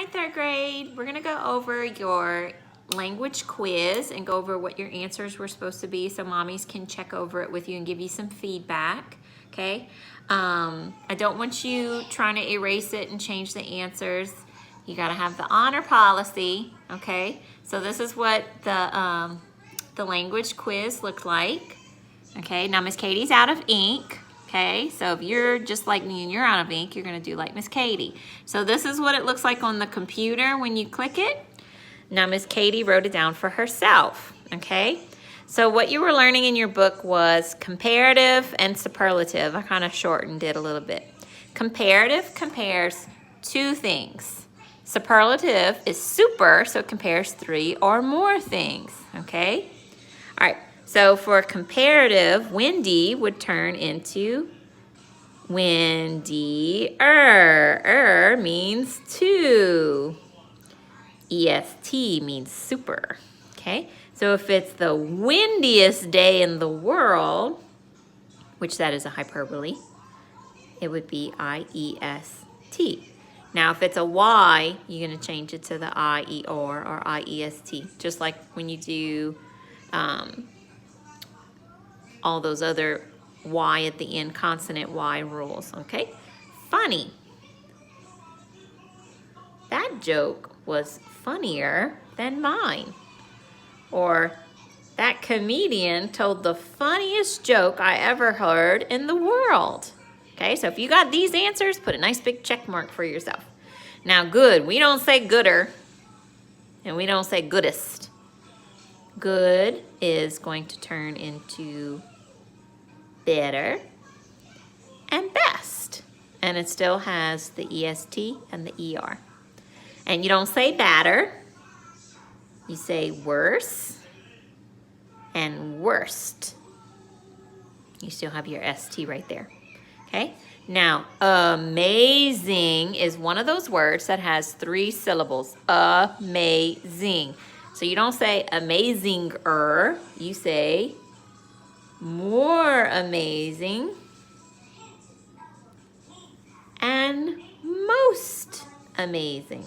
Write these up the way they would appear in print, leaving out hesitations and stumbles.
right, third grade. We're gonna go over your language quiz and go over what your answers were supposed to be so mommies can check over it with you and give you some feedback, okay? I don't want you trying to erase it and change the answers. You gotta have the honor policy, okay? So this is what the language quiz looked like, okay? Now Miss Katie's out of ink. Okay, so if you're just like me and you're out of ink, you're gonna do like Miss Katie. So this is what it looks like on the computer when you click it. Now Miss Katie wrote it down for herself, okay? So what you were learning in your book was comparative and superlative. I kind of shortened it a little bit. Comparative compares two things. Superlative is super, so it compares 3 or more things, okay? All right. So for comparative, windy would turn into windier. Means 2. EST means super. Okay? So if it's the windiest day in the world, which that is a hyperbole, it would be IEST. Now if it's a Y, you're going to change it to the IER or IEST, just like when you do all those other Y at the end, consonant Y rules, okay? Funny. That joke was funnier than mine. Or that comedian told the funniest joke I ever heard in the world. Okay, so if you got these answers, put a nice big check mark for yourself. Now good, we don't say gooder and we don't say goodest. Good is going to turn into better and best, and it still has the EST and the ER. And you don't say badder, you say worse and worst. You still have your ST right there, okay? Now, amazing is one of those words that has 3 syllables, amazing. So you don't say amazinger, you say more amazing and most amazing.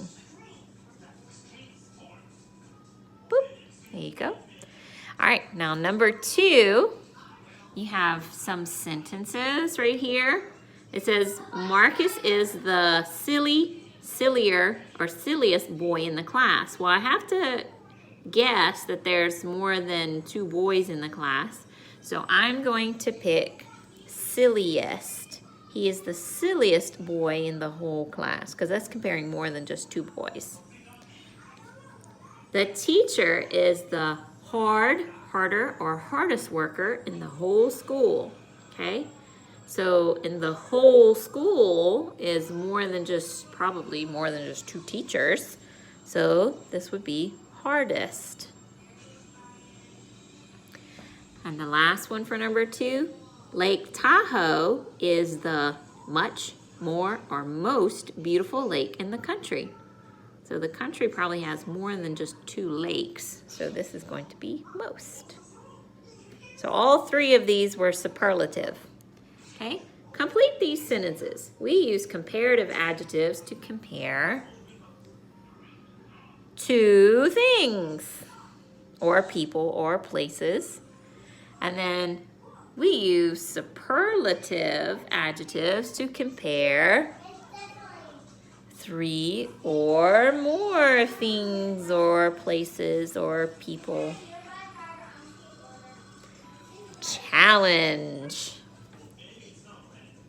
Boop, there you go. All right, now number 2, you have some sentences right here. It says, Marcus is the silliest boy in the class. Well, I have to guess that there's more than 2 boys in the class. So I'm going to pick silliest. He is the silliest boy in the whole class because that's comparing more than just 2 boys. The teacher is the harder, or hardest worker in the whole school, okay? So in the whole school is probably more than just 2 teachers. So this would be hardest. And the last one for number 2, Lake Tahoe is the much more or most beautiful lake in the country. So the country probably has more than just 2 lakes. So this is going to be most. So all 3 of these were superlative. Okay? Complete these sentences. We use comparative adjectives to compare 2 things, or people, or places. And then we use superlative adjectives to compare 3 or more things, or places, or people. Challenge.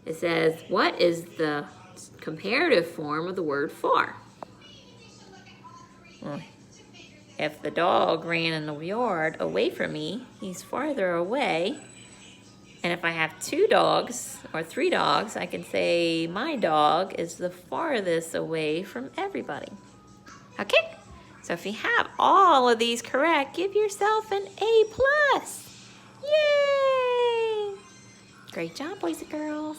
It says, what is the comparative form of the word far? Well, if the dog ran in the yard away from me, he's farther away. And if I have 2 dogs or 3 dogs, I can say my dog is the farthest away from everybody. Okay? So if you have all of these correct, give yourself an A+. Yay! Great job, boys and girls.